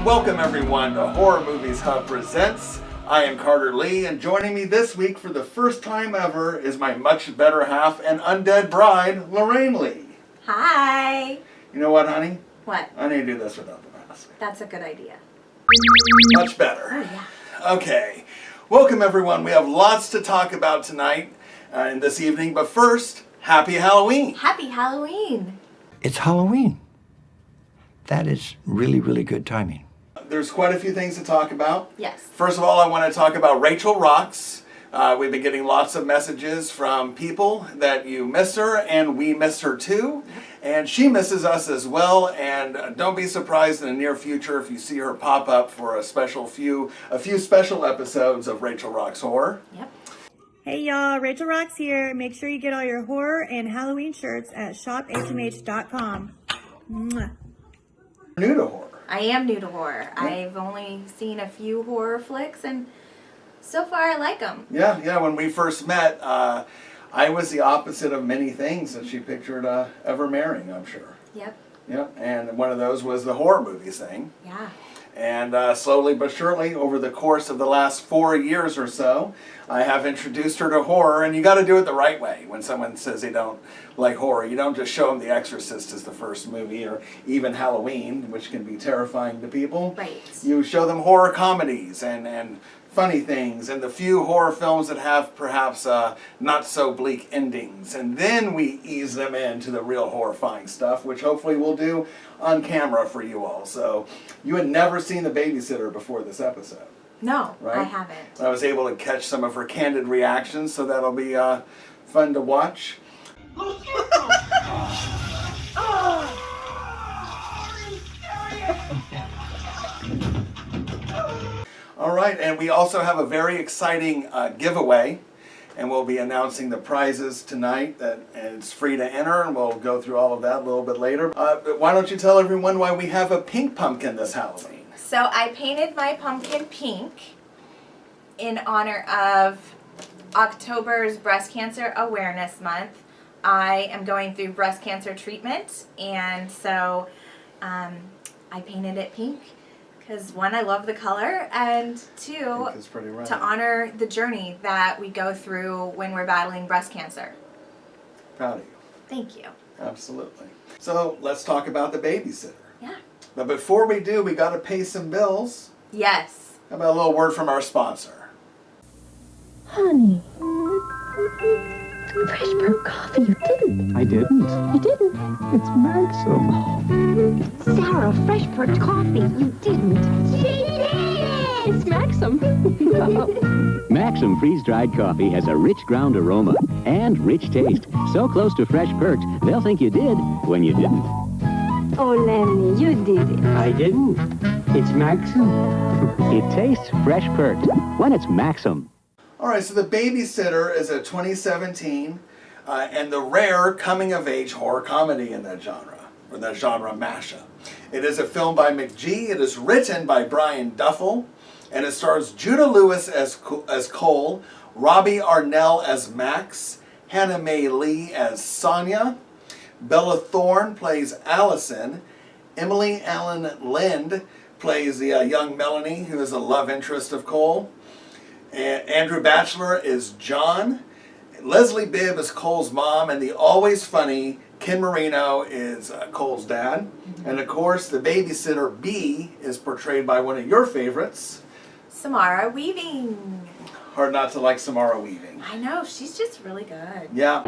Welcome everyone to Horror Movies Hub Presents. I am Carter Lee, and joining me this week for the first time ever is my much better half and undead bride, Lorraine Lee. Hi! You know what, honey? What? I need to do this without the mask. That's a good idea. Much better. Oh, yeah. Okay. Welcome everyone. We have lots to talk about tonight and this evening, but first, Happy Halloween! Happy Halloween! It's Halloween. That is really, really good timing. There's quite a few things to talk about. Yes. First of all, I want to talk about Rachel Rocks. We've been getting lots of messages from people that you miss her, and we miss her too. And she misses us as well. And don't be surprised in the near future if you see her pop up for a few special episodes of Rachel Rocks Horror. Yep. Hey y'all, Rachel Rocks here. Make sure you get all your horror and Halloween shirts at shophmh.com. Mwah. New to horror. I am new to horror. I've only seen a few horror flicks, and so far I like them. Yeah. When we first met, I was the opposite of many things that she pictured ever marrying, I'm sure. Yep. Yep. And one of those was the horror movies thing. Yeah. And slowly but surely, over the course of the last 4 years or so, I have introduced her to horror, and you got to do it the right way. When someone says they don't like horror, you don't just show them The Exorcist as the first movie, or even Halloween, which can be terrifying to people. Right. You show them horror comedies and funny things, and the few horror films that have perhaps not so bleak endings. And then we ease them into the real horrifying stuff, which hopefully we'll do on camera for you all. So you had never seen The Babysitter before this episode. No, right? I haven't. I was able to catch some of her candid reactions, so that'll be fun to watch. All right, and we also have a very exciting giveaway, and we'll be announcing the prizes tonight. And it's free to enter, and we'll go through all of that a little bit later. But why don't you tell everyone why we have a pink pumpkin this Halloween? So I painted my pumpkin pink in honor of October's Breast Cancer Awareness Month. I am going through breast cancer treatment, and so I painted it pink because, one, I love the color, and two, Pink is pretty red. to honor the journey that we go through when we're battling breast cancer. Proud of you. Thank you. Absolutely. So let's talk about The Babysitter. Yeah. But before we do, we got to pay some bills. Yes. How about a little word from our sponsor? Honey. Fresh brew coffee, you didn't. I didn't. You didn't. It's Maxim. Sarah, fresh brewed coffee, you didn't. She did! It's Maxim. Maxim freeze-dried coffee has a rich ground aroma and rich taste. So close to fresh perked, they'll think you did when you didn't. Oh, Lenny, you did it. I didn't. It's Maxim. It tastes fresh perked when it's Maxim. All right, so The Babysitter is a 2017 and the rare coming-of-age horror comedy in that genre, or that genre mashup. It is a film by McGee. It is written by Brian Duffel, and it stars Judah Lewis as Cole, Robbie Arnell as Max, Hannah Mae Lee as Sonia, Bella Thorne plays Allison, Emily Allen Lind plays the young Melanie, who is a love interest of Cole. And Andrew Batchelor is John. Leslie Bibb is Cole's mom, and the always funny Ken Marino is Cole's dad. And of course, the babysitter B is portrayed by one of your favorites. Samara Weaving. Hard not to like Samara Weaving. I know, she's just really good. Yeah.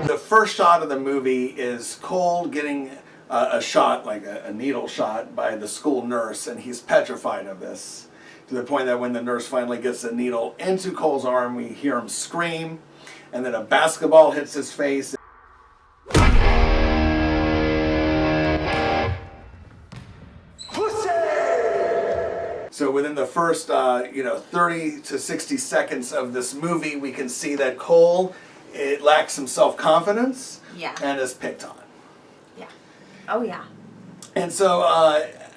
The first shot of the movie is Cole getting a shot, like a needle shot, by the school nurse, and he's petrified of this. To the point that when the nurse finally gets the needle into Cole's arm, we hear him scream, and then a basketball hits his face. So within the first 30 to 60 seconds of this movie, we can see that Cole lacks some self-confidence. Yeah. And is picked on. Yeah. Oh, yeah. And so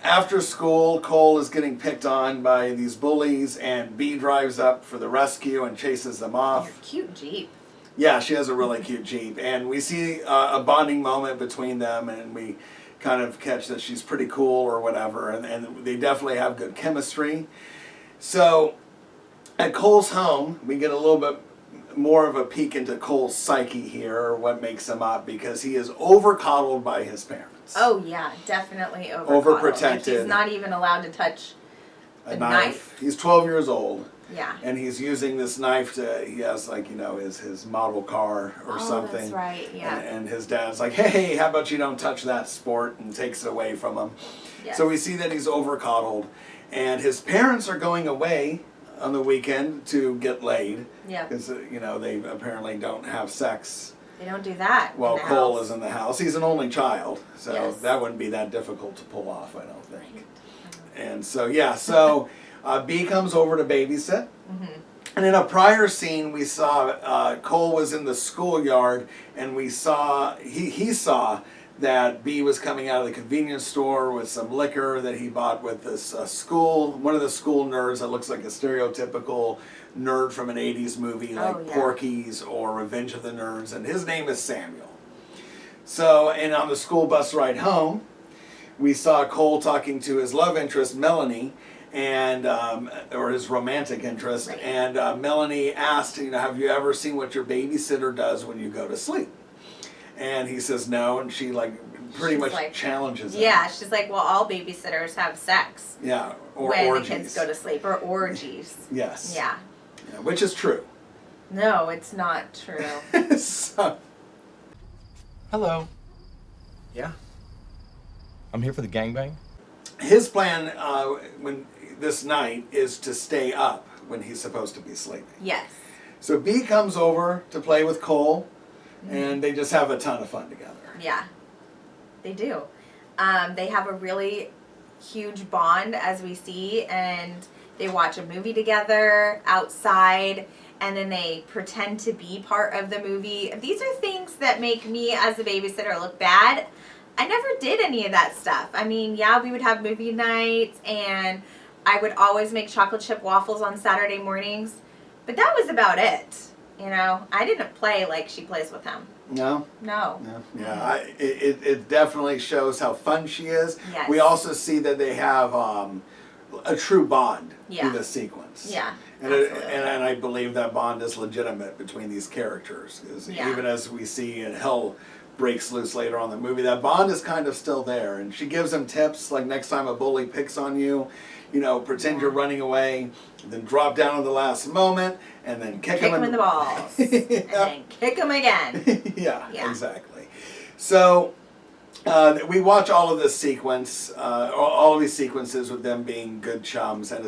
after school, Cole is getting picked on by these bullies, and B drives up for the rescue and chases them off. Your cute Jeep. Yeah, she has a really cute Jeep. And we see a bonding moment between them, and we kind of catch that she's pretty cool or whatever, and they definitely have good chemistry. So at Cole's home, we get a little bit more of a peek into Cole's psyche here, or what makes him up, because he is over-coddled by his parents. Oh yeah, definitely Overprotected. Like he's not even allowed to touch a knife. He's 12 years old. Yeah. And he's using this knife he has like, his model car or something. That's right, yeah. And his dad's like, hey, how about you don't touch that sport, and takes it away from him. Yes. So we see that he's over-coddled. And his parents are going away on the weekend to get laid. Yeah. Because, they apparently don't have sex They don't do that. while in the Cole house. is in the house. He's an only child, so Yes. that wouldn't be that difficult to pull off, I don't think. And so, B comes over to babysit. Mm-hmm. And in a prior scene, we saw Cole was in the schoolyard, and we saw, he saw that B was coming out of the convenience store with some liquor that he bought with this one of the school nerds that looks like a stereotypical nerd from an 80s movie like Oh, yeah. Porky's or Revenge of the Nerds, and his name is Samuel. So, and on the school bus ride home, we saw Cole talking to his love interest, Melanie, and or his romantic interest, Right. and Melanie asked, have you ever seen what your babysitter does when you go to sleep? And he says no, and she pretty She's much like- challenges him. Yeah, she's like, well, all babysitters have sex Yeah, or when orgies. the kids go to sleep, or orgies. Yes. Yeah. Yeah, which is true. No, it's not true. So, Hello. Yeah. I'm here for the gangbang. his plan when this night is to stay up when he's supposed to be sleeping. Yes. So B comes over to play with Cole, and they just have a ton of fun together. Yeah. They do. They have a really huge bond, as we see, and they watch a movie together outside, and then they pretend to be part of the movie. These are things that make me as a babysitter look bad. I never did any of that stuff. I mean, yeah, we would have movie nights, and I would always make chocolate chip waffles on Saturday mornings, but that was about it. I didn't play like she plays with him. No? No. No. Yeah, it definitely shows how fun she is. Yes. We also see that they have a true bond Yeah. through this sequence. Yeah, And, absolutely. and I believe that bond is legitimate between these characters. 'Cause Yeah. even as we see in Hell Breaks Loose later on in the movie, that bond is kind of still there. And she gives him tips, like next time a bully picks on you, pretend you're running away, then drop down at the last moment, and then kick him in the balls. And then kick him again. yeah, Yeah. exactly. So we watch all of this sequence, all of these sequences with them being good chums, and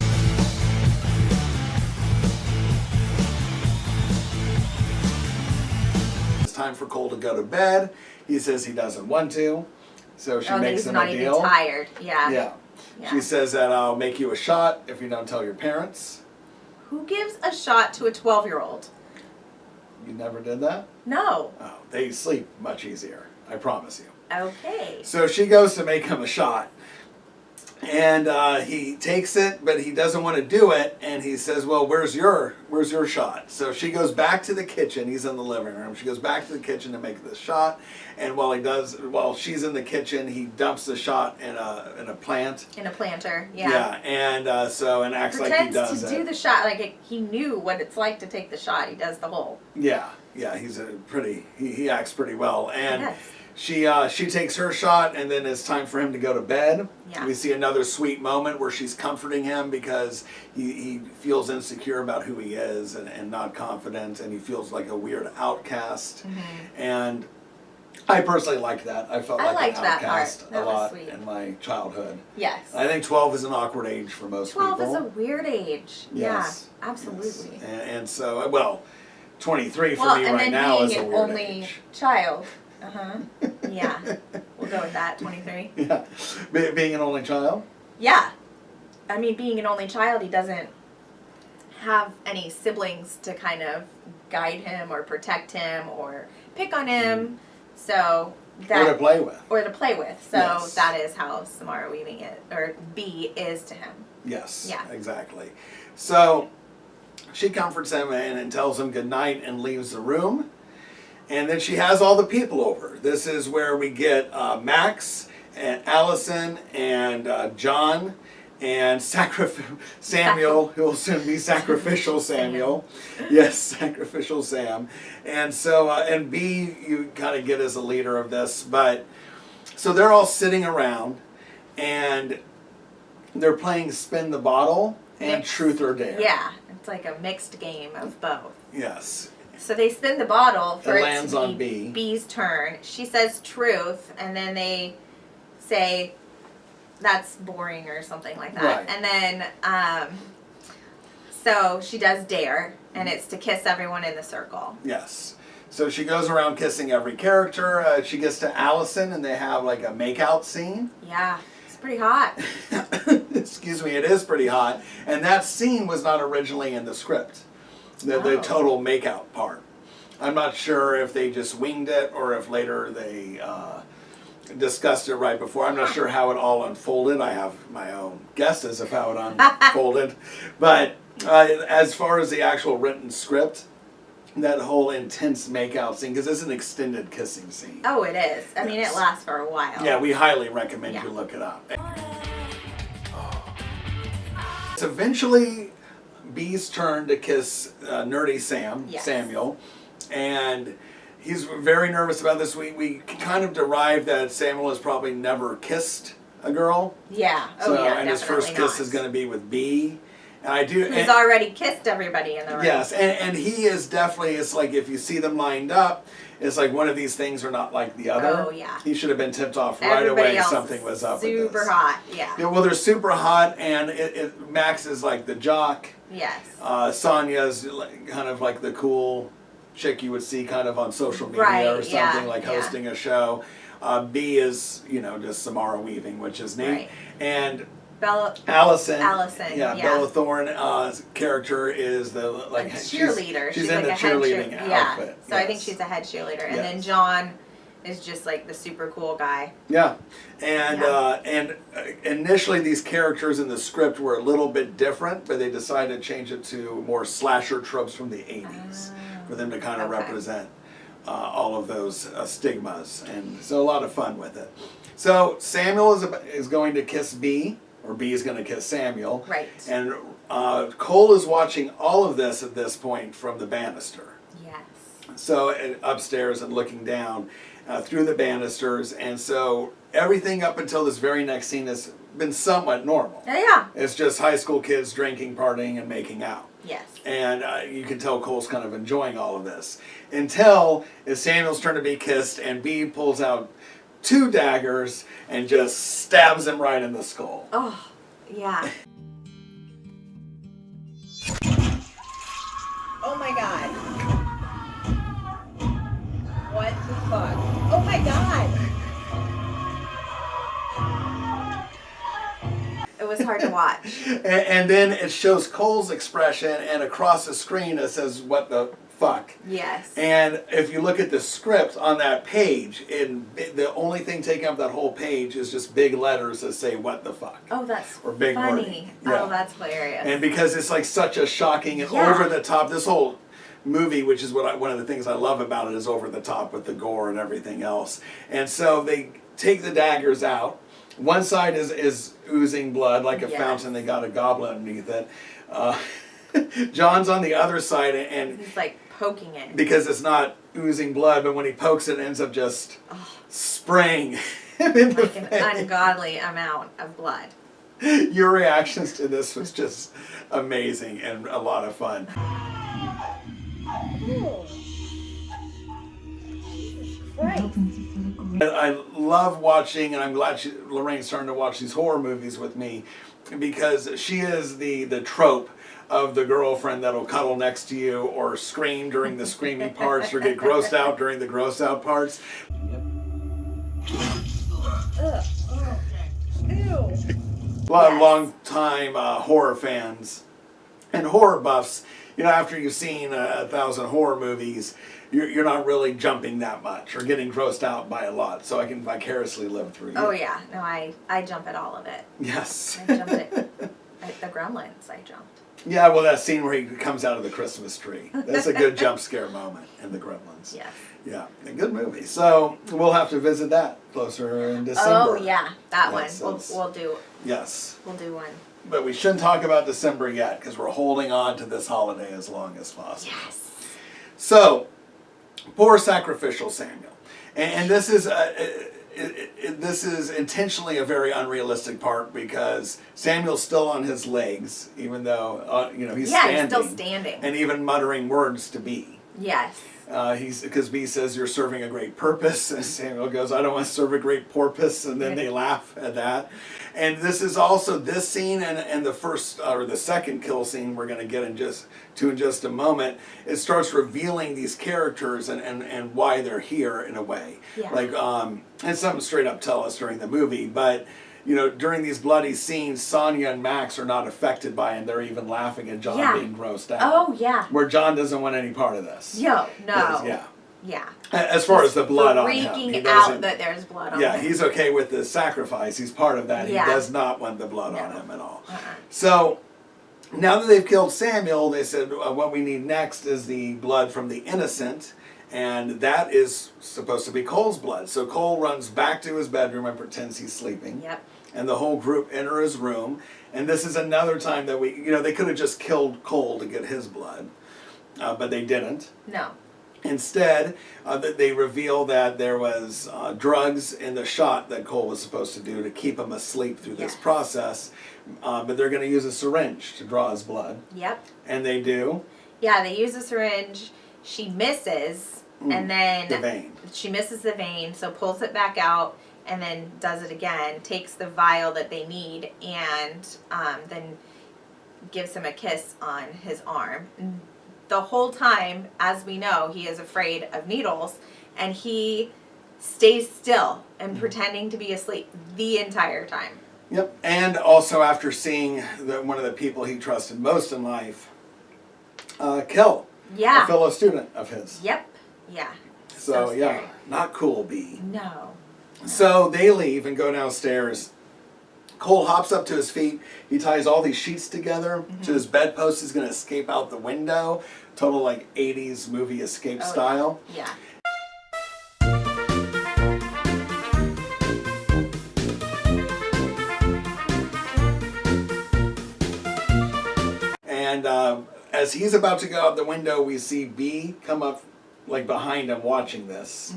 it's time for Cole to go to bed. He says he doesn't want to, so she That makes he's him not a even deal. tired. Yeah. Yeah. Yeah. She says that I'll make you a shot if you don't tell your parents. Who gives a shot to a 12-year-old? You never did that? No. Oh, they sleep much easier, I promise you. Okay. So she goes to make him a shot. And he takes it, but he doesn't want to do it. And he says, well, where's your shot? So she goes back to the kitchen. He's in the living room. She goes back to the kitchen to make the shot. And while she's in the kitchen, he dumps the shot in a plant. In a planter. Yeah. Yeah, and acts like he Pretends does to it. do the shot like he knew what it's like to take the shot. He does the whole. Yeah, he's he acts pretty well. And Yes. she takes her shot, and then it's time for him to go to bed. Yeah. We see another sweet moment where she's comforting him because he feels insecure about who he is and not confident, and he feels like a weird outcast. Mm-hmm. And I personally liked that. I felt I like liked an that part. outcast That a was lot sweet. in my childhood. Yes. I think 12 is an awkward age for most 12 people. is a weird age. Yes. Yeah. Absolutely. Yes. And so, 23 for Well, me and right then now being is a an weird only age. child. Yeah. We'll go with that. 23. Yeah. Being an only child? Yeah. I mean, being an only child, he doesn't have any siblings to kind of guide him or protect him or pick on him. So that Or to play with. Or to play with. So Yes. that is how Samara Weaving it, or B is to him. Yes. Yeah. Exactly. So she comforts him and tells him good night and leaves the room. And then she has all the people over. This is where we get Max and Allison and John and Samuel, who will soon be Sacrificial Samuel. Yes, Sacrificial Sam. And so, and B, you kind of get as a leader of this, but so they're all sitting around and they're playing Spin the Bottle and Mixed. Truth or Dare. Yeah, it's like a mixed game of both. Yes. So they spin the bottle for It it lands to on be B. B's turn. She says truth, and then they say that's boring or something like that. Right. And then, so she does dare, and it's to kiss everyone in the circle. Yes. So she goes around kissing every character. She gets to Allison and they have like a makeout scene. Yeah, it's pretty hot. Excuse me, it is pretty hot. And that scene was not originally in the script. The Oh. total makeout part. I'm not sure if they just winged it or if later they discussed it right before. I'm not sure how it all unfolded. I have my own guesses of how it unfolded. But as far as the actual written script, that whole intense makeout scene, because it's an extended kissing scene. Oh, it is. I mean, Yes. it lasts for a while. Yeah, we highly recommend Yeah. you look it up. It's eventually B's turn to kiss Nerdy Sam, Yes. Samuel, and he's very nervous about this. We kind of derived that Samuel has probably never kissed a girl. Yeah. Oh, So, yeah, and his definitely first kiss not. is going to be with B. And I do. Who's and- already kissed everybody in the room. Yes, and he is definitely, it's like if you see them lined up, it's like one of these things are not like the other. Oh, yeah. He should have been tipped off right Everybody away else something is was up with this. super hot. Yeah. Yeah, well, they're super hot, and Max is like the jock. Yes. Sonya's kind of like the cool chick you would see kind of on social media Right, or something, yeah, like yeah. hosting a show. B is, just Samara Weaving, which is neat. Right. And Bella. Allison, Yeah. Bella Thorne's character is the like cheerleader. She's in like the a head cheerleading outfit. So I think yes. she's a head cheerleader, and then Yes. John is just like the super cool guy. Yeah, and Yeah. Initially these characters in the script were a little bit different, but they decided to change it to more slasher tropes from the '80s for them to kind of okay. represent all of those stigmas, and so a lot of fun with it. So Samuel is going to kiss B, or B is going to kiss Samuel, Right. And Cole is watching all of this at this point from the banister. Yes. So upstairs and looking down through the banisters, and so everything up until this very next scene has been somewhat normal. Yeah. It's just high school kids drinking, partying, and making out. Yes. And you can tell Cole's kind of enjoying all of this. Until it's Samuel's turn to be kissed, and B pulls out 2 daggers and just stabs him right in the skull. Oh, yeah. Oh my god. What the fuck? Oh my god. It was hard to watch. And then it shows Cole's expression, and across the screen it says, "What the fuck?" Yes. And if you look at the script on that page, the only thing taking up that whole page is just big letters that say "What the fuck." Oh, that's Or big funny. wording. Yeah. Oh, that's hilarious. And because it's like such a shocking and Yeah. over the top, this whole movie, which is one of the things I love about it, is over the top with the gore and everything else. And so they take the daggers out. One side is oozing blood like a Yes. fountain. They got a goblet underneath it. John's on the other side, and He's like poking it. because it's not oozing blood, but when he pokes it, it ends up just spraying him in the Like an face. ungodly amount of blood. Your reactions to this was just amazing and a lot of fun. I love watching, and I'm glad Lorraine's starting to watch these horror movies with me, because she is the trope of the girlfriend that'll cuddle next to you or scream during the screaming parts or get grossed out during the gross out parts. A lot of Yes. long time horror fans and horror buffs, after you've seen 1,000 horror movies, you're not really jumping that much or getting grossed out by a lot. So I can vicariously live through you. Oh yeah. No, I jump at all of it. Yes. I jump at the Gremlins, I jumped. Yeah, well, that scene where he comes out of the Christmas tree. That's a good jump scare moment in The Gremlins. Yes. Yeah, a good movie. So we'll have to visit that closer in December. Oh yeah, that Yes, one. that's- We'll do. Yes. We'll do one. But we shouldn't talk about December yet because we're holding on to this holiday as long as possible. Yes. So, poor sacrificial Samuel. And this is this is intentionally a very unrealistic part because Samuel's still on his legs, even though he's standing. He's still standing. And even muttering words to B. Yes. Because B says, "You're serving a great purpose," and Samuel goes, "I don't want to serve a great porpoise," and then they laugh at that. And this is also this scene and the first or the second kill scene we're going to get in just a moment. It starts revealing these characters and why they're here in a way. Yeah. Like and some straight up tell us during the movie, but. During these bloody scenes, Sonia and Max are not affected by it, and they're even laughing at John being grossed out. Oh, yeah. Where John doesn't want any part of this. No. Yeah. Yeah. As far as the blood on him. Freaking out that there's blood on him. Yeah, he's okay with the sacrifice. He's part of that. Yeah. He does not want the blood on No. him at all. Uh-uh. So, now that they've killed Samuel, they said what we need next is the blood from the innocent. And that is supposed to be Cole's blood. So Cole runs back to his bedroom and pretends he's sleeping. Yep. And the whole group enter his room. And this is another time that they could have just killed Cole to get his blood. But they didn't. No. Instead, they reveal that there was drugs in the shot that Cole was supposed to do to keep him asleep through this process. But they're going to use a syringe to draw his blood. Yep. And they do. Yeah, they use a syringe. She misses. And then the vein. She misses the vein, so pulls it back out and then does it again, takes the vial that they need, and then gives him a kiss on his arm. The whole time, as we know, he is afraid of needles, and he stays still and pretending to be asleep the entire time. Yep. And also after seeing one of the people he trusted most in life kill a fellow student of his. Yep. Yeah. So yeah, scary. not cool, B. No. So they leave and go downstairs. Cole hops up to his feet. He ties all these sheets together to his bedpost. He's going to escape out the window. Total like 80s movie escape style. Yeah. And as he's about to go out the window, we see B come up like behind him watching this.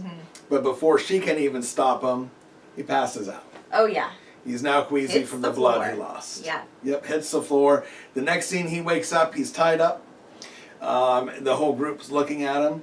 But before she can even stop him, he passes out. Oh, yeah. He's now queasy Hits from the the blood floor. he lost. Yeah. Yep, hits the floor. The next scene, he wakes up, he's tied up. The whole group's looking at him.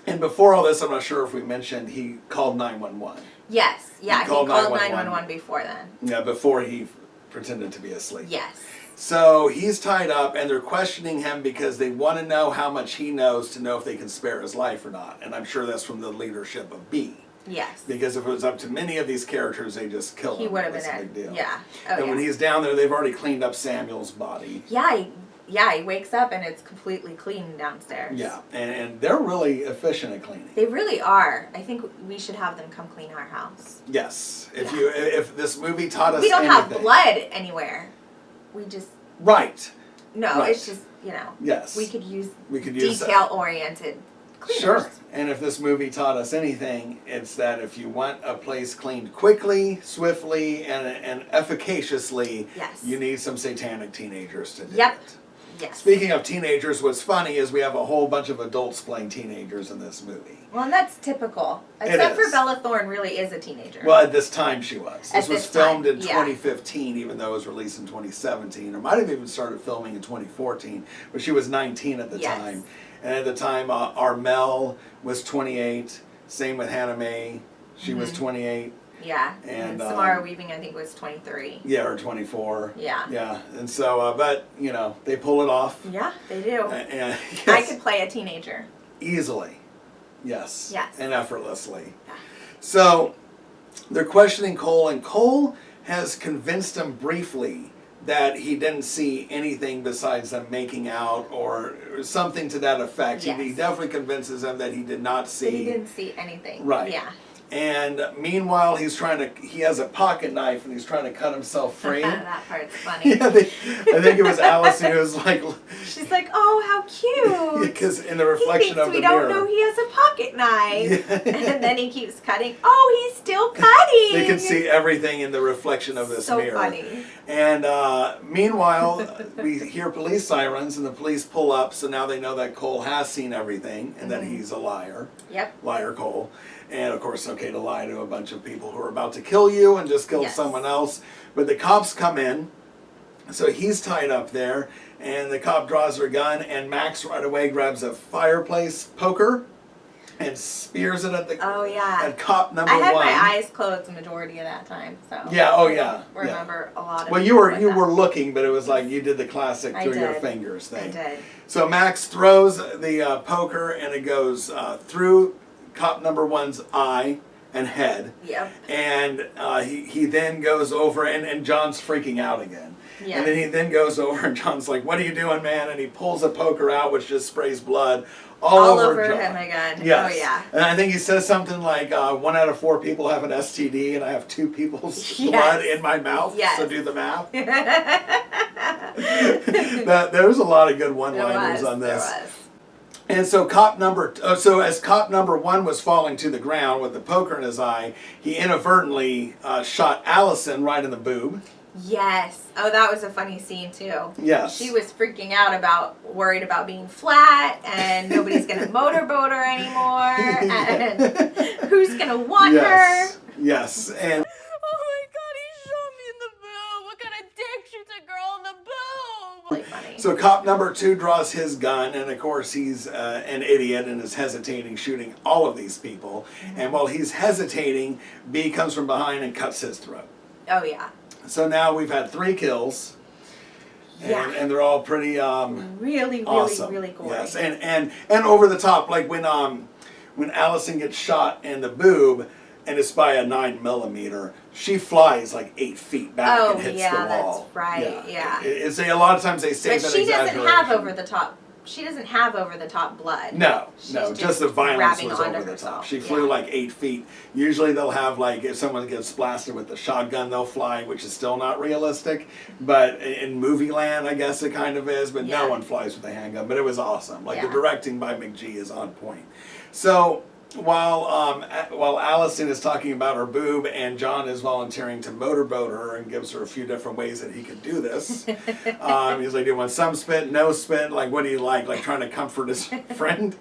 And before all this, I'm not sure if we mentioned, he called 911. Yes. Yeah, he called 911. 911 before then. Yeah, before he pretended to be asleep. Yes. So he's tied up, and they're questioning him because they want to know how much he knows to know if they can spare his life or not. And I'm sure that's from the leadership of B. Yes. Because if it was up to many of these characters, they just kill him. He would have That's been a big deal. Yeah. And when he's down there, they've already cleaned up Samuel's body. Yeah, he wakes up and it's completely clean downstairs. Yeah, and they're really efficient at cleaning. They really are. I think we should have them come clean our house. Yes, if this movie taught us We don't have anything- blood anywhere. We just Right. no. Right. It's just Yes. We could use that. detail-oriented cleaners. Sure. And if this movie taught us anything, it's that if you want a place cleaned quickly, swiftly, and efficaciously, Yes. you need some satanic teenagers to do Yep. it. Yes. Speaking of teenagers, what's funny is we have a whole bunch of adults playing teenagers in this movie. Well, and that's typical. It Except for is. Bella Thorne really is a teenager. Well, at this time she was. At This was this time, filmed in yeah. 2015, even though it was released in 2017. Or might have even started filming in 2014, but she was 19 at the Yes. time. And at the time, Armel was 28. Same with Hannah Mae. She was 28. Yeah. And, Samara Weaving, I think, was 23. Yeah, or 24. Yeah. Yeah. And so, but, they pull it off. Yeah, they do. And, I yes, could play a teenager. easily. Yes. Yes. And effortlessly. Yeah. So they're questioning Cole, and Cole has convinced him briefly that he didn't see anything besides them making out or something to that effect. Yes. He definitely convinces him that he did not see. But he didn't see anything. Right. Yeah. And meanwhile, he has a pocket knife and he's trying to cut himself free. That part's funny. Yeah, I think it was Allison who was like, She's like, oh, how cute. because in the He reflection thinks of we the don't mirror. know he has a pocket knife. And then he keeps cutting. Oh, he's still cutting. They can see everything in the reflection of this so mirror. funny. And meanwhile, we hear police sirens and the police pull up, so now they know that Cole has seen everything and that he's a liar. Yep. Liar Cole. And of course, okay to lie to a bunch of people who are about to kill you and just killed Yes. someone else. But the cops come in, so he's tied up there, and the cop draws her gun, and Max right away grabs a fireplace poker and spears it at the Oh, yeah. at cop number I had one. my eyes closed the majority of that time, so Yeah, oh yeah. remember a lot of. Well, it you were like that. looking, but it was like you did the classic I through your did. fingers thing. I did. So Max throws the poker, and it goes through cop number one's eye and head. Yep. And he then goes over, and John's freaking out again. Yeah. And then he then goes over, and John's like, "What are you doing, man?" And he pulls a poker out, which just sprays blood all over John. him again. Yes. Oh yeah. And I think he says something like, 1 out of 4 people have an STD, and I have 2 people's Yes. blood in my mouth. Yes. So do the math. There's a lot of good one-liners on this. There was. And so as cop number 1 was falling to the ground with the poker in his eye, he inadvertently shot Allison right in the boob. Yes. Oh, that was a funny scene too. Yes. She was freaking out worried about being flat, and nobody's gonna motorboat her anymore, and who's gonna want Yes. her? Yes. And Oh my God, he shot me in the boob. What kind of dick shoots a girl in the boob? Really funny. so cop number 2 draws his gun, and of course he's an idiot and is hesitating, shooting all of these people. And while he's hesitating, B comes from behind and cuts his throat. Oh yeah. So now we've had 3 kills. Yeah. And they're all pretty Really, awesome. really gory. Yes, and over the top, like when Allison gets shot in the boob, and it's by a 9mm, she flies like 8 feet back Oh, and hits yeah, the wall. that's right, yeah. It's a lot of times they say But that she doesn't exaggeration. have over the top. She doesn't have over the top blood. No, She's just just the violence grabbing was onto over the herself. top. She Yeah. flew like 8 feet. Usually they'll have like, if someone gets blasted with the shotgun, they'll fly, which is still not realistic. But in movie land, I guess it kind of is. But Yeah. no one flies with a handgun. But it was awesome. Like the Yeah. directing by McG is on point. So while Allison is talking about her boob and John is volunteering to motorboat her and gives her a few different ways that he could do this. He's like, do you want some spit, no spit? Like, what do you like? Like trying to comfort his friend?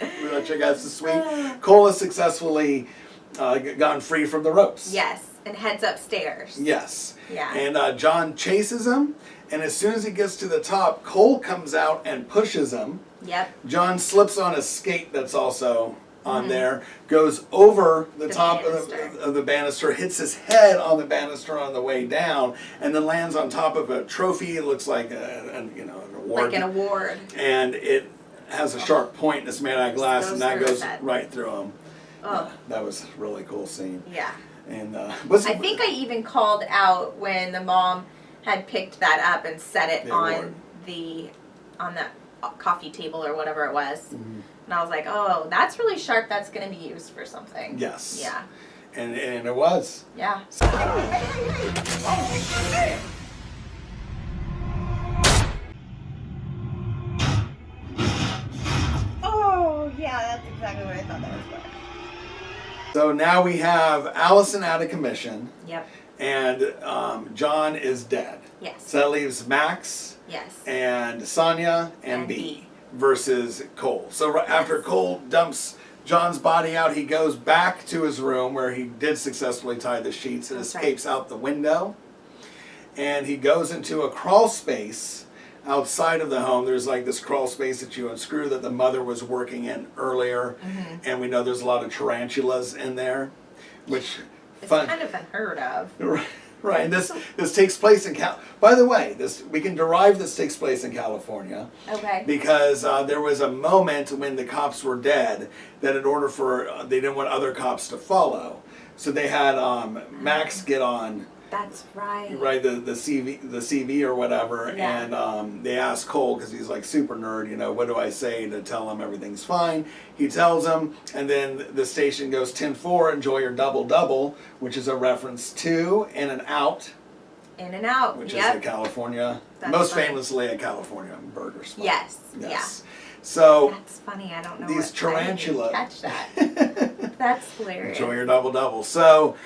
Which I guess is sweet. Cole has successfully gotten free from the ropes. Yes, and heads upstairs. Yes. Yeah. And John chases him, and as soon as he gets to the top, Cole comes out and pushes him. Yep. John slips on a skate that's also on there, goes over the top banister. of the banister, hits his head on the banister on the way down, and then lands on top of a trophy. It looks like an award. Like an award. And it has a sharp point and it's made out of glass, goes and that through his goes head. right through him. Oh. That was a really cool scene. Yeah. And I think I even called out when the mom had picked that up and set it The on award. on that coffee table or whatever it was. Mm-hmm. And I was like, oh, that's really sharp. That's going to be used for something. Yes. Yeah. And it was. Yeah. Oh, yeah, that's exactly what I thought that was for. So now we have Allison out of commission, Yep. and John is dead. Yes. So that leaves Max Yes. and Sonia and And B B. versus Cole. So after Cole dumps John's body out, he goes back to his room where he did successfully tie the sheets and That's right. escapes out the window. And he goes into a crawl space outside of the home. There's like this crawl space that you unscrew that the mother was working in earlier. Mm-hmm. And we know there's a lot of tarantulas in there, which It's kind of unheard of. Right, and this takes place in By the way, we can derive this takes place in California. Okay. Because there was a moment when the cops were dead that in order for they didn't want other cops to follow, so they had Max get on That's right. Right, the CV or whatever, Yeah. and they ask Cole, because he's like super nerd, you know, what do I say to tell him everything's fine? He tells him, and then the station goes 10-4, enjoy your double-double, which is a reference to In and Out, In and Out. which Yep. is a California, That's most funny. famously a California burger spot. Yes. Yes. So, That's funny. I don't know. these what, I didn't tarantula- catch that. That's hilarious. enjoy your double-double. So,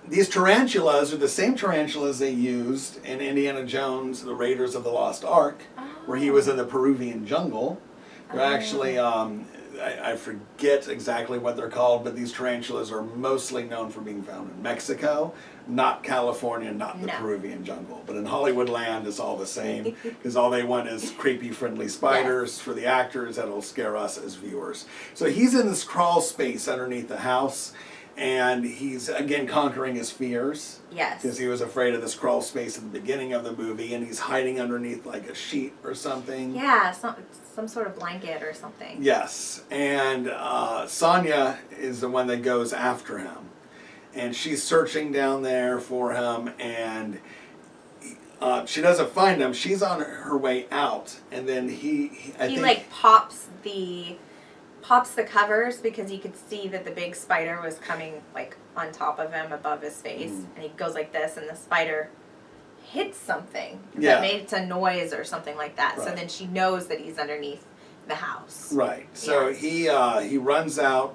these tarantulas are the same tarantulas they used in Indiana Jones, The Raiders of the Lost Ark, where he was in the Peruvian jungle. They're actually, I forget exactly what they're called, but these tarantulas are mostly known for being found in Mexico, not California, not the No. Peruvian jungle. But in Hollywood land, it's all the same, because all they want is creepy, friendly spiders for the actors that'll scare us as viewers. So he's in this crawl space underneath the house, and he's, again, conquering his fears. Yes. Because he was afraid of this crawl space at the beginning of the movie, and he's hiding underneath like a sheet or something. Yeah, some sort of blanket or something. Yes, and Sonia is the one that goes after him, and she's searching down there for him, and she doesn't find him. She's on her way out, and then he Like pops the covers because he could see that the big spider was coming like on top of him above his face, and he goes like this, and the spider hits something that made a noise or something like that. So Right. then she knows that he's underneath the house. Right. So he runs out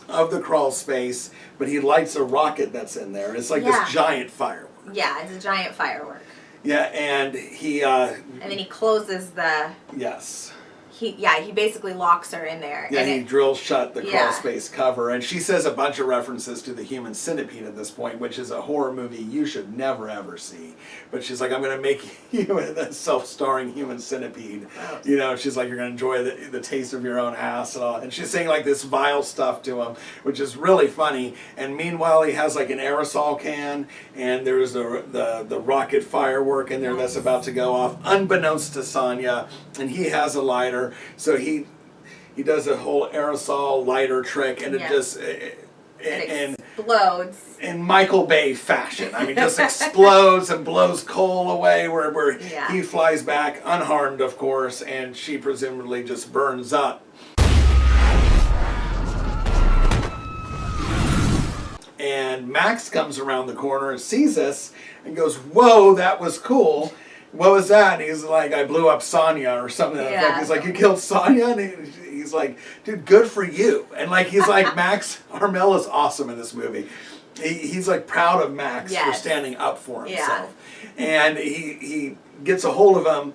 of the crawl space, but he lights a rocket that's in there. It's like this giant firework. Yeah, it's a giant firework. Yeah, and he And then he closes the. yes. He basically locks her in there. Yeah, and he drills shut the crawl Yeah. space cover, and she says a bunch of references to the Human Centipede at this point, which is a horror movie you should never ever see. But she's like, I'm going to make you a self-starring Human Centipede. Oh. You know, she's like, you're going to enjoy the taste of your own ass and all. And she's saying like this vile stuff to him, which is really funny. And meanwhile, he has like an aerosol can, and there's the rocket firework in there that's about to go off, unbeknownst to Sonya, and he has a lighter. So he does a whole aerosol lighter trick, and it just it explodes. in Michael Bay fashion. I mean, just explodes and blows Cole away, where he flies back unharmed, of course, and she presumably just burns up. And Max comes around the corner and sees us and goes, "Whoa, that was cool. What was that?" And he's like, "I blew up Sonya," or something. Yeah. He's like, "You killed Sonya?" And he's like, "Dude, good for you." And like, he's like, Max Armell is awesome in this movie. He's like proud of Max for standing up for himself. And he gets a hold of him.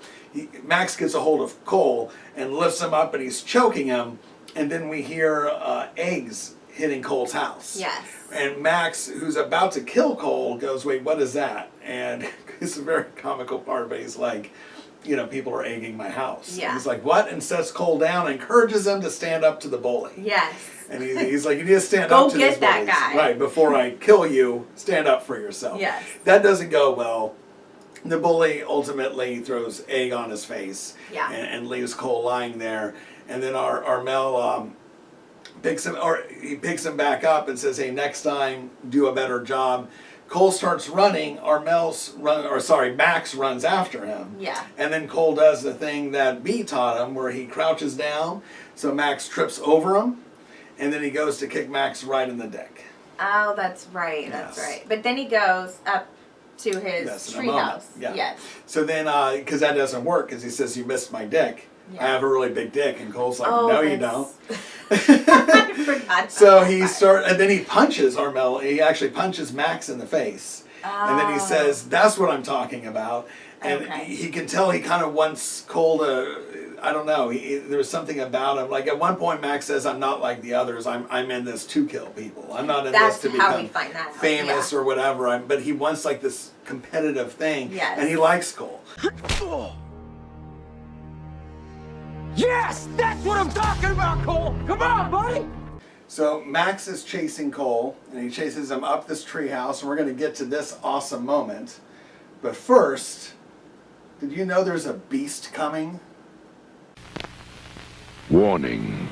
Max gets a hold of Cole and lifts him up, and he's choking him. And then we hear eggs hitting Cole's house. Yes. And Max, who's about to kill Cole, goes, "Wait, what is that?" And it's a very comical part, but he's like, you know, people are egging my house. Yeah. And he's like, "What?" And sets Cole down and encourages him to stand up to the bully. Yes. And he's like, "You need to stand Go up to get this that bully. guy." Right, before I kill you, stand up for yourself." Yes. That doesn't go well. The bully ultimately throws egg on his face and leaves Cole lying there. And then Armel picks him back up and says, "Hey, next time, do a better job." Cole starts running. Max runs after him. Yeah. And then Cole does the thing that B taught him, where he crouches down, so Max trips over him, and then he goes to kick Max right in the dick. Oh, that's right. That's Yes. right. But then he goes up to his Yes, in a moment. treehouse. Yeah. Yes. So then, because that doesn't work, because he says, "You missed my dick. Yeah. I have a really big dick," and Cole's like, Oh, "No, you don't." I forgot. So about and then he punches Armel. He actually punches Max in the face, and then he says, "That's what I'm talking about." And he can tell he kind of wants Cole to. I don't know. There's something about him. Like at one point, Max says, "I'm not like the others. I'm in this to kill people. I'm not in That's this to how we become find that out, famous or whatever." But he wants like this competitive thing, Yes. and he likes Cole. Yes, that's what I'm talking about, Cole. Come on, buddy. So Max is chasing Cole, and he chases him up this treehouse, and we're going to get to this awesome moment. But first, did you know there's a beast coming? Warning.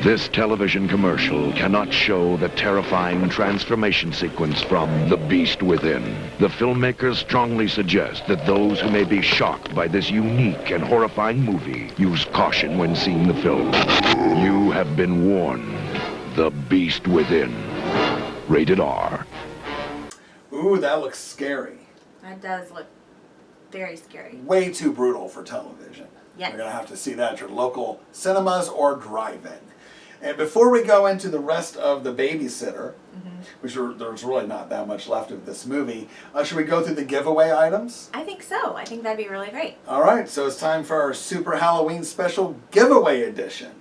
This television commercial cannot show the terrifying transformation sequence from The Beast Within. The filmmakers strongly suggest that those who may be shocked by this unique and horrifying movie use caution when seeing the film. You have been warned. The Beast Within. Rated R. Ooh, that looks scary. That does look very scary. Way too brutal for television. Yes. You're going to have to see that at your local cinemas or drive-in. And before we go into the rest of The Babysitter, which there's really not that much left of this movie, should we go through the giveaway items? I think so. I think that'd be really great. All right, so it's time for our Super Halloween Special Giveaway Edition.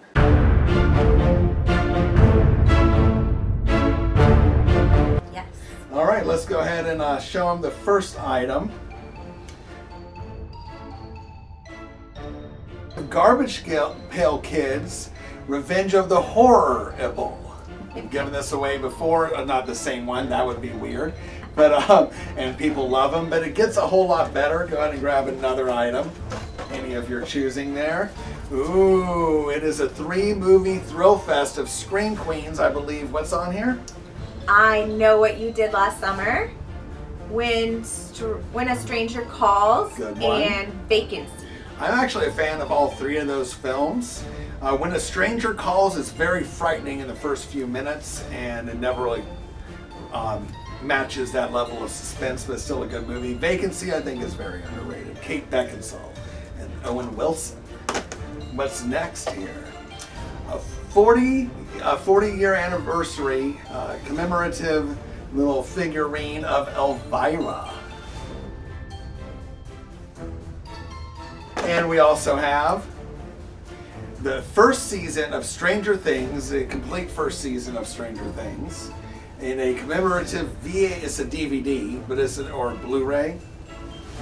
Yes. All right, let's go ahead and show them the first item. Garbage Pail Kids, Revenge of the Horror-able. I've given this away before, not the same one, that would be weird. But and people love them, but it gets a whole lot better. Go ahead and grab another item, any of your choosing there. Ooh, it is a 3-movie thrill fest of Scream Queens, I believe. What's on here? I Know What You Did Last Summer, When a Stranger Calls, Good one. and Vacancy. I'm actually a fan of all 3 of those films. When a Stranger Calls is very frightening in the first few minutes, and it never really matches that level of suspense, but it's still a good movie. Vacancy, I think, is very underrated. Kate Beckinsale and Owen Wilson. What's next here? A 40-year anniversary commemorative little figurine of Elvira. And we also have the first season of Stranger Things, the complete first season of Stranger Things, in a commemorative it's a DVD, but it's or Blu-ray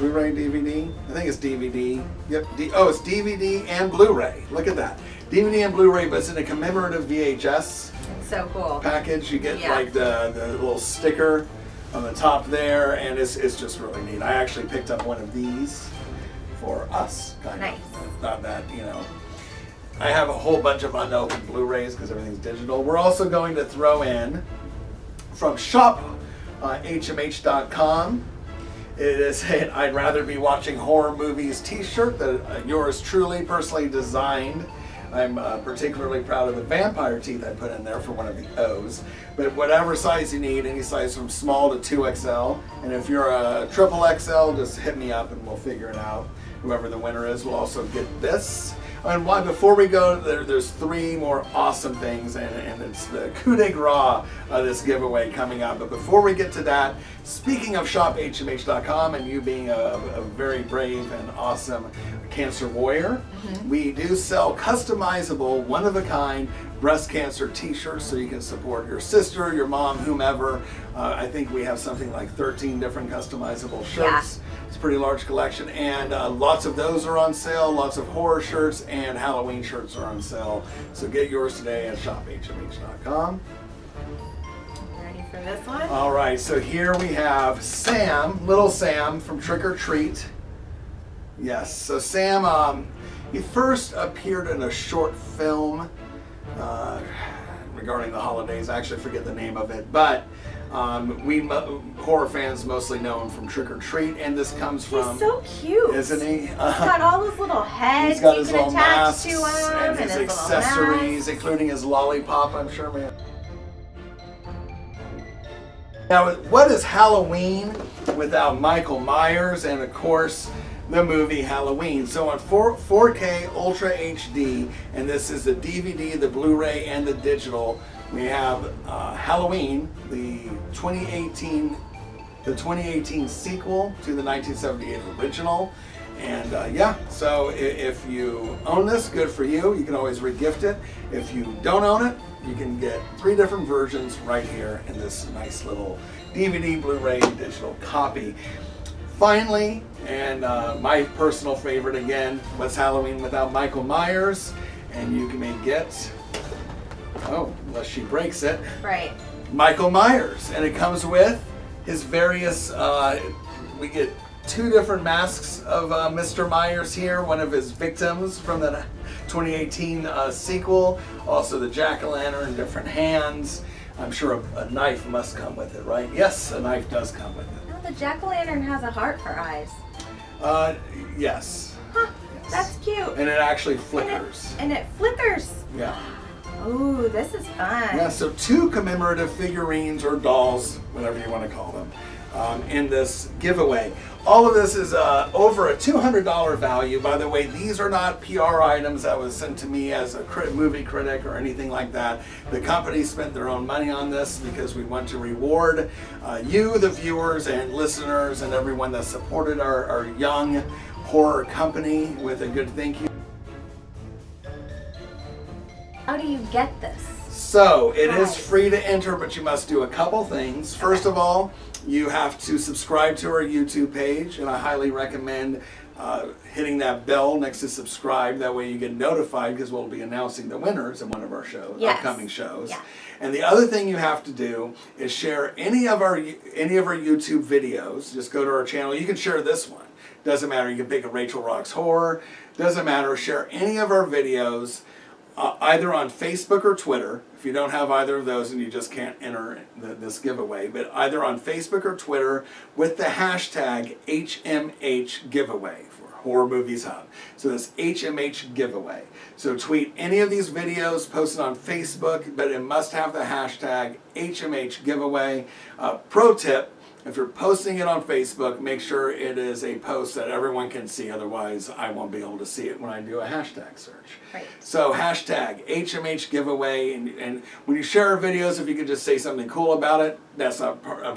DVD. I think it's DVD. Yep. It's DVD and Blu-ray. Look at that, DVD and Blu-ray, but it's in a commemorative VHS It's so cool. package. You get like the little sticker on the top there, and it's just really neat. I actually picked up one of these for us, kind Nice. of. Not that, I have a whole bunch of unopened Blu-rays because everything's digital. We're also going to throw in from shop HMH.com. It is an I'd rather be watching horror movies t-shirt that yours truly personally designed. I'm particularly proud of the vampire teeth I put in there for one of the O's. But whatever size you need, any size from small to 2XL. And if you're a triple XL, just hit me up and we'll figure it out. Whoever the winner is will also get this. And before we go, there's 3 more awesome things, and it's the coup de grace of this giveaway coming up. But before we get to that, speaking of shophmh.com and you being a very brave and awesome cancer warrior, we do sell customizable, one-of-a-kind breast cancer t-shirts so you can support your sister, your mom, whomever. I think we have something like 13 different customizable shirts. It's a pretty large collection, and lots of those are on sale. Lots of horror shirts and Halloween shirts are on sale. So get yours today at shophmh.com. Ready for this one? All right, so here we have Sam, little Sam from Trick or Treat. Yes, so Sam, he first appeared in a short film regarding the holidays. I actually forget the name of it, but horror fans mostly know him from Trick or Treat, and this comes from. He's so cute, isn't he? He's got all those little heads He's got you his can little attach masks to him, and his accessories, including his lollipop. I'm sure, man. Now, what is Halloween without Michael Myers and, of course, the movie Halloween? So on 4K Ultra HD, and this is the DVD, the Blu-ray, and the digital, we have Halloween, the 2018 sequel to the 1978 original. And so if you own this, good for you. You can always regift it. If you don't own it, you can get 3 different versions right here in this nice little DVD, Blu-ray, digital copy. Finally, and my personal favorite again, what's Halloween without Michael Myers? And you may get, unless she breaks it, Right. Michael Myers. And it comes with his various, we get two different masks of Mr. Myers here, one of his victims from the 2018 sequel, also the jack-o'-lantern, different hands. I'm sure a knife must come with it, right? Yes, a knife does come with it. Oh, the jack-o'-lantern has a heart for eyes. Yes. Huh, Yes. that's cute. And it actually flickers. And it flickers. Yeah. Ooh, this is fun. Yeah, so two commemorative figurines or dolls, whatever you want to call them, in this giveaway. All of this is over a $200 value. By the way, these are not PR items that was sent to me as a movie critic or anything like that. The company spent their own money on this because we want to reward you, the viewers and listeners, and everyone that supported our young horror company with a good thank you. How do you get this? So, it is Right. free to enter, but you must do a couple things. First of all, you have to subscribe to our YouTube page, and I highly recommend hitting that bell next to subscribe. That way you get notified because we'll be announcing the winners in one of our Yes. upcoming shows. Yeah. And the other thing you have to do is share any of our YouTube videos. Just go to our channel. You can share this one. Doesn't matter. You can pick a Rachel Rocks Horror. Doesn't matter. Share any of our videos. Either on Facebook or Twitter. If you don't have either of those and you just can't enter this giveaway, but either on Facebook or Twitter with the hashtag HMH giveaway for Horror Movies Hub. So that's HMH giveaway. So tweet any of these videos, post it on Facebook, but it must have the hashtag HMH giveaway. Pro tip, if you're posting it on Facebook, make sure it is a post that everyone can see. Otherwise, I won't be able to see it when I do a hashtag search. Right. So hashtag HMH giveaway, and when you share our videos, if you could just say something cool about it, that's not a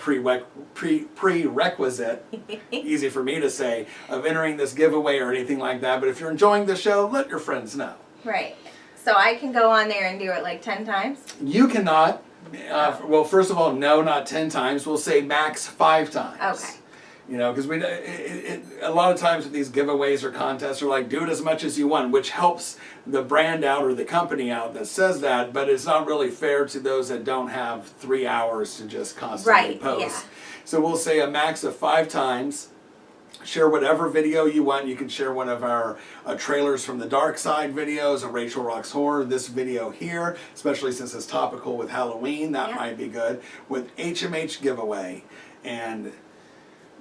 prerequisite, easy for me to say, of entering this giveaway or anything like that. But if you're enjoying the show, let your friends know. Right. So I can go on there and do it like 10 times? You cannot. Well, first of all, no, not 10 times. We'll say max 5 times. Okay. You know, because a lot of times with these giveaways or contests are like, do it as much as you want, which helps the brand out or the company out that says that, but it's not really fair to those that don't have 3 hours to just constantly post. Yeah. So we'll say a max of 5 times. Share whatever video you want. You can share one of our trailers from the Dark Side videos, a Rachel Rocks Horror, this video here, especially since it's topical with Halloween, that might be good, with HMH giveaway, and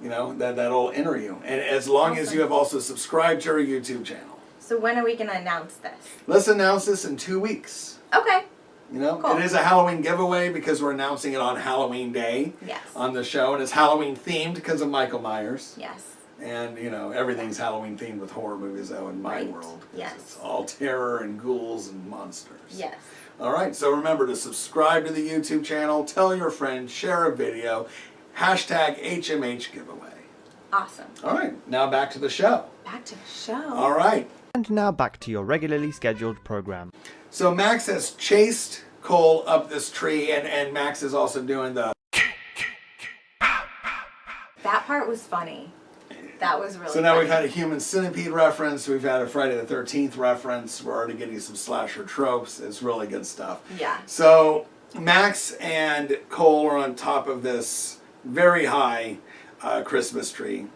you know, that'll enter you. And as long as you have also subscribed to our YouTube channel. So when are we going to announce this? Let's announce this in 2 weeks. Okay. You know, Cool. It is a Halloween giveaway because we're announcing it on Halloween Day on the show, and it's Halloween themed because of Michael Myers. Yes. And, you know, everything's Halloween themed with horror movies, though, in my world. Yes. It's all terror and ghouls and monsters. Yes. All right, so remember to subscribe to the YouTube channel, tell your friends, share a video, hashtag HMH giveaway. Awesome. All right, now back to the show. Back to the show. All right. And now back to your regularly scheduled program. So Max has chased Cole up this tree, and Max is also doing the... That part was funny. That was really So now funny. we've had a Human Centipede reference, we've had a Friday the 13th reference, we're already getting some slasher tropes. It's really good stuff. Yeah. So Max and Cole are on top of this very high Christmas tree,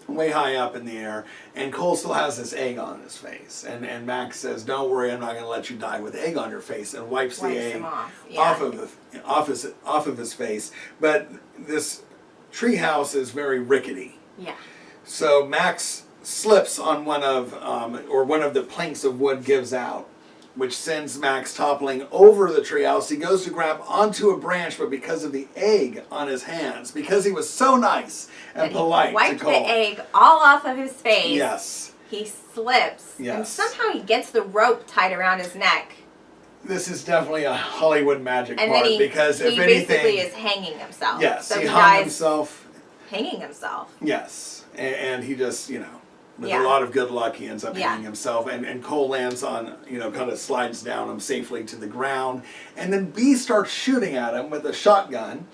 way high up in the air, and Cole still has this egg on his face. And Max says, don't worry, I'm not going to let you die with egg on your face, and wipes the egg him off. off of his face. But this tree house is very rickety. Yeah. So Max slips on one of the planks of wood gives out, which sends Max toppling over the treehouse. He goes to grab onto a branch, but because of the egg on his hands, because he was so nice and polite He wiped to Cole. the egg all off of his face. Yes. He slips. Yes. And somehow he gets the rope tied around his neck. This is definitely a Hollywood magic And part then because he if anything, basically is hanging himself. yes, So he he hung dies himself. hanging himself. Yes, and he just, you know, with Yeah. a lot of good luck, he ends up Yeah. hanging himself. And Cole lands on, you know, kind of slides down him safely to the ground. And then B starts shooting at him with a shotgun.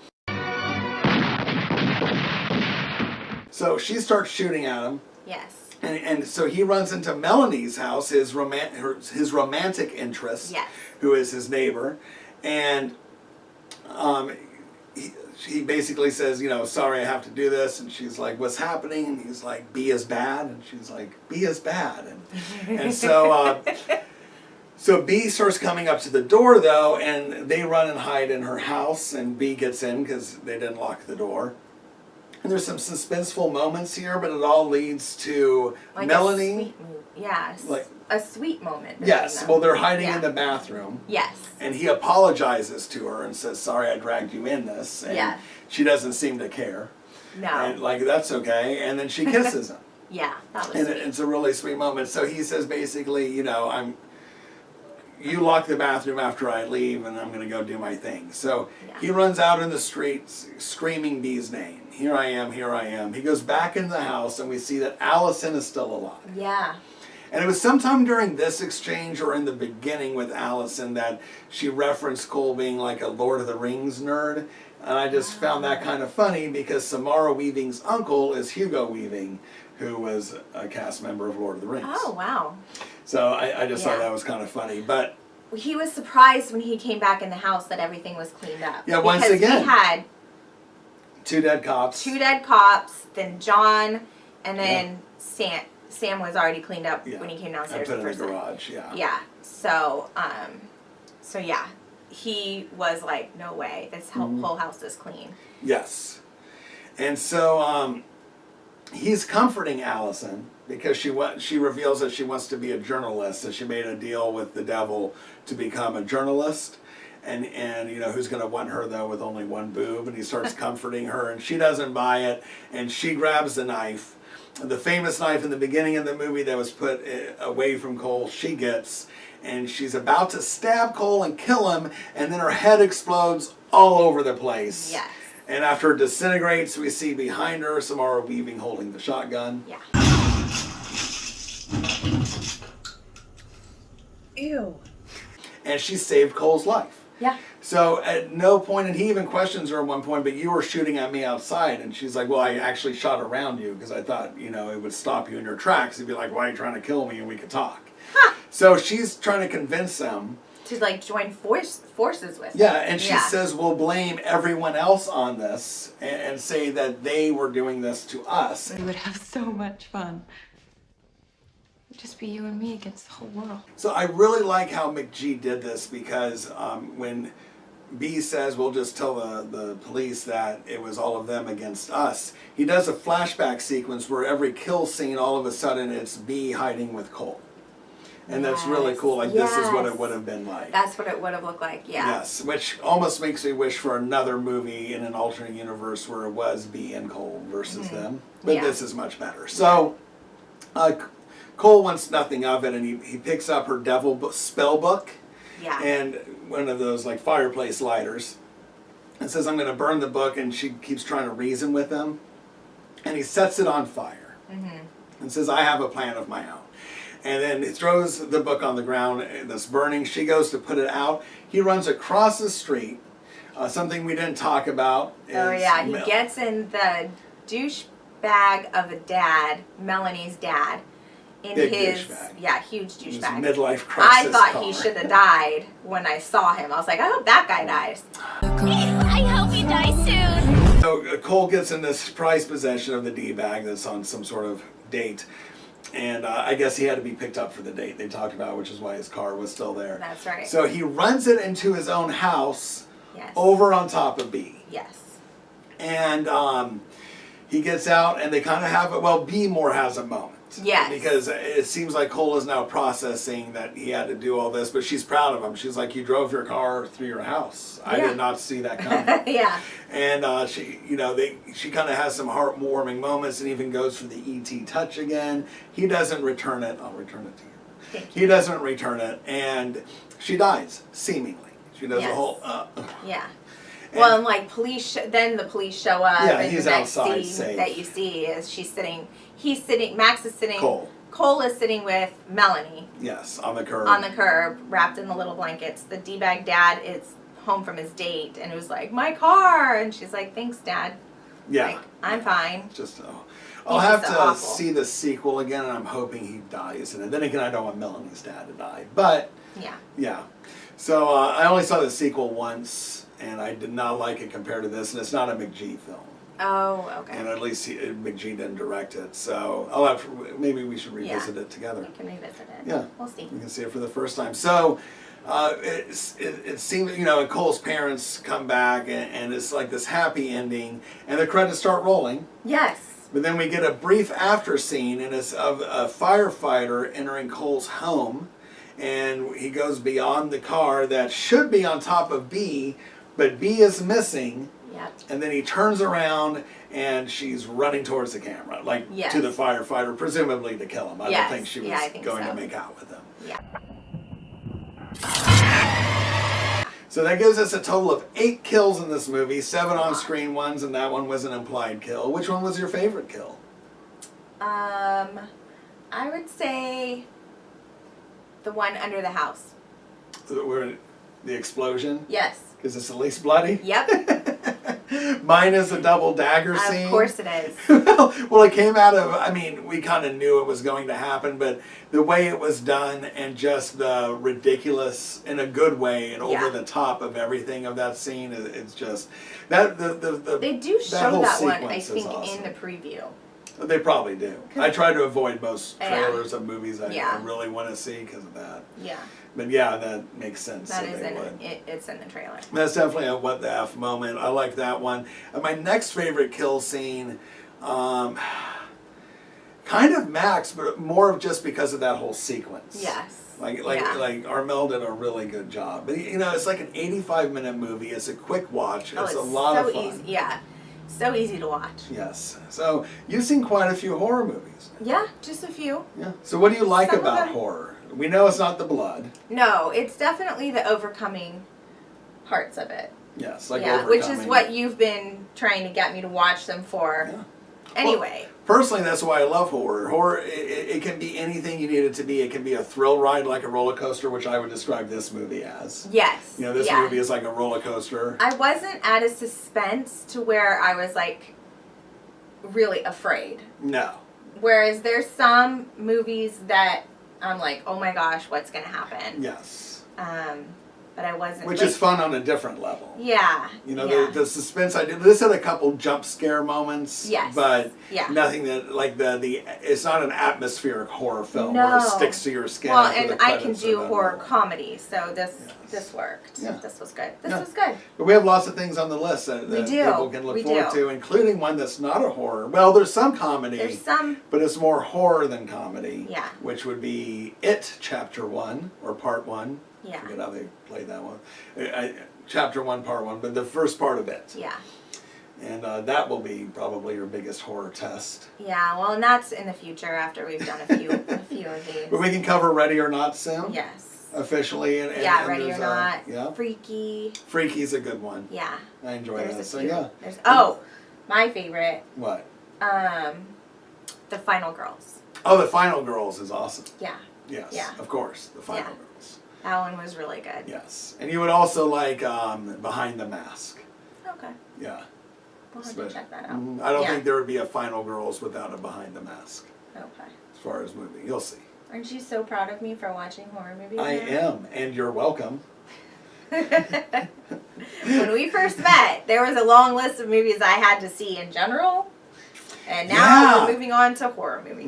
So she starts shooting at him. Yes. And so he runs into Melanie's house, his romantic interest, Yes. who is his neighbor. And he basically says, you know, sorry I have to do this. And she's like, what's happening? And he's like, B is bad. And she's like, B is bad. And so, so B starts coming up to the door, though, and they run and hide in her house. And B gets in because they didn't lock the door. And there's some suspenseful moments here, but it all leads to like Melanie. A sweet moment. Yes, well, they're hiding in the bathroom. Yes. And he apologizes to her and says, sorry I dragged you in this. And she doesn't seem to care. No. And like, that's okay. And then she kisses him. Yeah, that was and sweet. It's a really sweet moment. So he says basically, you know, you lock the bathroom after I leave and I'm going to go do my thing. So he runs out in the streets screaming B's name. Here I am, here I am. He goes back into the house and we see that Allison is still alive. Yeah. And it was sometime during this exchange or in the beginning with Allison that she referenced Cole being like a Lord of the Rings nerd. And I just found that kind of funny because Samara Weaving's uncle is Hugo Weaving, who was a cast member of Lord of the Rings. Oh, wow. So I just thought that was kind of funny. But he was surprised when he came back in the house that everything was cleaned up. Yeah, once again. We had 2 dead cops. 2 dead cops, then John, and then Sam was already cleaned up when he came downstairs. I put it in the garage, Yeah. So, yeah, he was like, no way, this whole house is clean. Yes. And so he's comforting Allison because she reveals that she wants to be a journalist, and she made a deal with the devil to become a journalist. And you know, who's going to want her, though, with only one boob? And he starts comforting her, and she doesn't buy it, and she grabs the knife. The famous knife in the beginning of the movie that was put away from Cole, she gets, and she's about to stab Cole and kill him, and then her head explodes all over the place. Yes. And after it disintegrates, we see behind her Samara Weaving holding the shotgun. Yeah. Ew. And she saved Cole's life. Yeah. So at no point, and he even questions her at one point, but you were shooting at me outside. And she's like, well, I actually shot around you because I thought, you know, it would stop you in your tracks. He'd be like, why are you trying to kill me? And we could talk. Huh. So she's trying to convince them. To like join forces with Yeah, and she says, we'll blame everyone else on this and say that they were doing this to us. We would have so much fun. It'd just be you and me against the whole world. So I really like how McG did this because when B says, we'll just tell the police that it was all of them against us, he does a flashback sequence where every kill scene, all of a sudden, it's B hiding with Cole. And that's really cool. Like, this is what it would have been like. That's what it would have looked like, Yes, which almost makes me wish for another movie in an alternate universe where it was B and Cole versus them. But this is much better. So, Cole wants nothing of it, and he picks up her devil spell book. Yeah. And one of those, like, fireplace lighters. And says, I'm going to burn the book, and she keeps trying to reason with him. And he sets it on fire. And says, I have a plan of my own. And then he throws the book on the ground that's burning. She goes to put it out. He runs across the street. Something we didn't talk about is... Oh, yeah. He gets in the douche bag of a dad, Melanie's dad. In Big his douchebag. Yeah, huge douchebag. Midlife crisis. I thought car. he should have died when I saw him. I was like, I hope that guy dies. I hope he dies soon. So Cole gets in this prized possession of the D-bag that's on some sort of date. And I guess he had to be picked up for the date they talked about, which is why his car was still there. That's right. So he runs it into his own house Yes. over on top of B. Yes. And he gets out and they kind of have it. Well, B more has a moment. Yes. Because it seems like Cole is now processing that he had to do all this, but she's proud of him. She's like, you drove your car through your house. I did not see that coming. Yeah. And she, you know, she kind of has some heartwarming moments and even goes for the E.T. touch again. He doesn't return it. I'll return it to you. Thank you. He doesn't return it, and she dies, seemingly. She does a whole... Yeah. Well, and like then the police show up. Yeah, and he's the next outside, scene safe. that you see is he's sitting, Max is sitting, Cole is sitting with Melanie. Yes, on the curb. On the curb, wrapped in the little blankets. The D-bag dad is home from his date, and it was like, my car! And she's like, thanks, Dad. Yeah. Like, I'm fine. Just, I'll have to see the sequel again, and I'm hoping he dies in it. Then again, I don't want Melanie's dad to die. But, yeah. So, I only saw the sequel once, and I did not like it compared to this, and it's not a McG film. Oh, okay. And at least McG didn't direct it, so I'll have to, maybe we should revisit it together. We can revisit it. Yeah, we'll see. We can see it for the first time. So it seems, you know, Cole's parents come back, and it's like this happy ending, and the credits start rolling. Yes. But then we get a brief after scene, and it's of a firefighter entering Cole's home, and he goes beyond the car that should be on top of B, but B is missing. Yep. And then he turns around and she's running towards the camera, like Yes. to the firefighter, presumably to kill him. I Yes. don't think she was Yeah, I think going so. to make out with him. Yeah. So that gives us a total of 8 kills in this movie, 7 on-screen ones, and that one was an implied kill. Which one was your favorite kill? I would say the one under the house. The explosion? Yes. Because it's the least bloody? Yep. Mine is the double dagger scene. Of course it is. Well, it came out of, I mean, we kind of knew it was going to happen, but the way it was done and just the ridiculous, in a good way, and over the top of everything of that scene, it's just, that, They do show whole that one, I sequence is think, awesome. in the preview. They probably do. I try to avoid most Yeah. trailers of movies I Yeah. really want to see because of that. Yeah. But yeah, that makes sense. That that is they in would. it's in the trailer. That's definitely a what the F moment. I like that one. And my next favorite kill scene, kind of Max, but more of just because of that whole sequence. Yes. Like Yeah. Armel did a really good job. But you know, it's like an 85-minute movie. It's a quick watch. Oh, It's a lot so of fun. easy. Yeah. So easy to watch. Yes. So you've seen quite a few horror movies. Yeah, just a few. Yeah. So what do you like Some of about them- horror? We know it's not the blood. No, it's definitely the overcoming parts of it. Yes, like yeah, which is overcoming. what you've been trying to get me to watch them for. Yeah. Anyway. Well, personally, that's why I love horror. Horror, it can be anything you need it to be. It can be a thrill ride like a roller coaster, which I would describe this movie as. Yes. You know, this yeah. movie is like a roller coaster. I wasn't at a suspense to where I was like really afraid. No. Whereas there's some movies that I'm like, oh my gosh, what's gonna happen? Yes. But I wasn't. Which like, is fun on a different level. Yeah. You know, yeah. the suspense I did. This had a couple jump scare moments. Yes. But Yeah. nothing that, like the it's not an atmospheric horror film No. where it sticks to your skin. Well, after and the I can credits do are done. horror comedy, so this worked. Yeah. This was good. This Yeah. was good. But we have lots of things on the list that We do. people can look We forward do. to, including one that's not a horror. Well, there's some comedy. There's some. But it's more horror than comedy. Yeah. Which would be It Chapter 1 or Part 1. Yeah. I forget how they played that one. Chapter 1, Part 1, but the first part of It. Yeah. And that will be probably your biggest horror test. Yeah. Well, and that's in the future after we've done a few of these. But we can cover Ready or Not soon. Yes. Officially. And Yeah. and Ready or there's Not. yeah. Freaky. Freaky's a good one. Yeah. I enjoy There's that. a So few. yeah. There's my favorite. What? The Final Girls. Oh, The Final Girls is awesome. Yeah. Yes. Yeah. Of course. The Final Yeah. Girls. That one was really good. Yes. And you would also like Behind the Mask. Okay. Yeah. We'll have But, to check that out. I don't Yeah. think there would be a Final Girls without a Behind the Mask Okay. as far as movie. You'll see. Aren't you so proud of me for watching horror movies? I now? am, and you're welcome. When we first met, there was a long list of movies I had to see in general. And now Yeah. we're moving on to horror movies.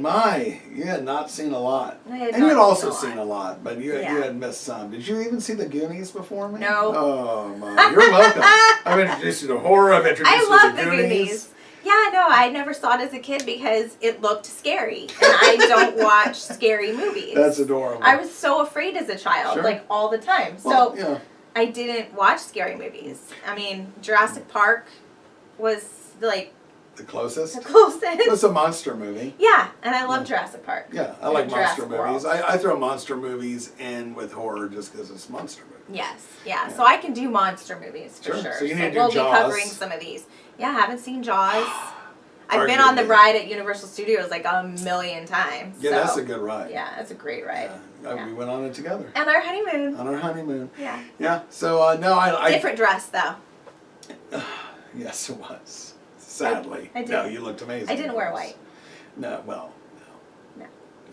You had not seen a lot. I had And you had not also seen a seen a lot, but you Yeah. had missed some. Did you even see The Goonies before me? No. Oh, my. You're welcome. I've introduced you to horror. I've introduced I you love to the Goonies. Goonies. Yeah, no, I never saw it as a kid because it looked scary. And I don't watch scary movies. That's adorable. I was so afraid as a child, Sure. like all the time. Well, So yeah. I didn't watch scary movies. I mean, Jurassic Park was like The closest? the closest. It's a monster movie. Yeah, and I love Jurassic Park. Yeah, I like And monster Jurassic movies. World. I throw monster movies in with horror just because it's monster movies. Yes, yeah. So I can do monster movies for Sure. sure. So you need to do we'll Jaws. be covering some of these. Yeah, I haven't seen Jaws. I've been on the Arguably. ride at Universal Studios like a million times. Yeah, so, that's a good ride. Yeah, that's a great ride. Yeah. We went on it together. And our honeymoon. On our honeymoon. Yeah. Yeah. So no, I Different dress though. Yes, it was. Sadly. I did. No, you looked amazing. I didn't wear white. No, well, no. No.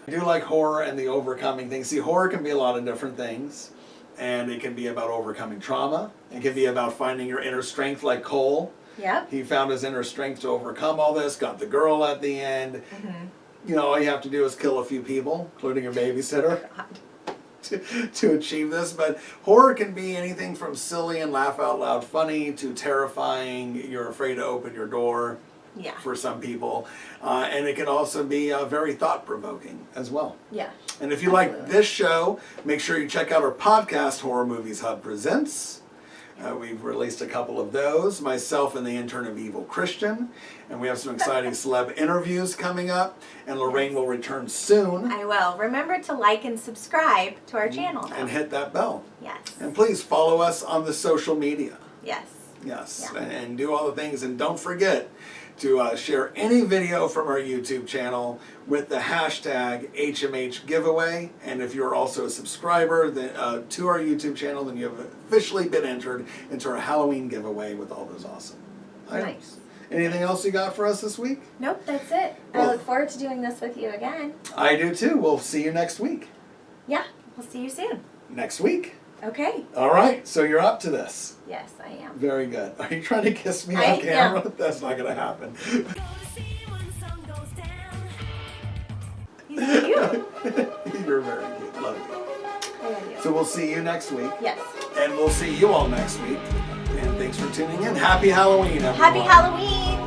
I do like horror and the overcoming things. See, horror can be a lot of different things. And it can be about overcoming trauma. It can be about finding your inner strength like Cole. Yep. He found his inner strength to overcome all this, got the girl at the end. Mm-hmm. You know, all you have to do is kill a few people, including your babysitter, to achieve this. But horror can be anything from silly and laugh out loud funny to terrifying. You're afraid to open your door. Yeah. For some people. And it can also be very thought-provoking as well. Yeah. And if you like this show, make sure you check out our podcast, Horror Movies Hub Presents. We've released a couple of those, myself and the intern of Evil Christian. And we have some exciting celeb interviews coming up. And Lorraine will return soon. I will. Remember to like and subscribe to our channel, though. And hit that bell. Yes. And please follow us on the social media. Yes. Yes. Yeah. And do all the things. And don't forget to share any video from our YouTube channel with the hashtag HMH giveaway. And if you're also a subscriber to our YouTube channel, then you have officially been entered into our Halloween giveaway with all those awesome items. Nice. Anything else you got for us this week? Nope, that's it. Well, I look forward to doing this with you again. I do too. We'll see you next week. Yeah, we'll see you soon. Next week. Okay. All right, so you're up to this. Yes, I am. Very good. Are you trying to kiss me I on camera? am. That's not going to happen. He's cute. You're very cute. Love you. I love you. So we'll see you next week. Yes. And we'll see you all next week. And thanks for tuning in. Happy Halloween, everyone. Happy Halloween.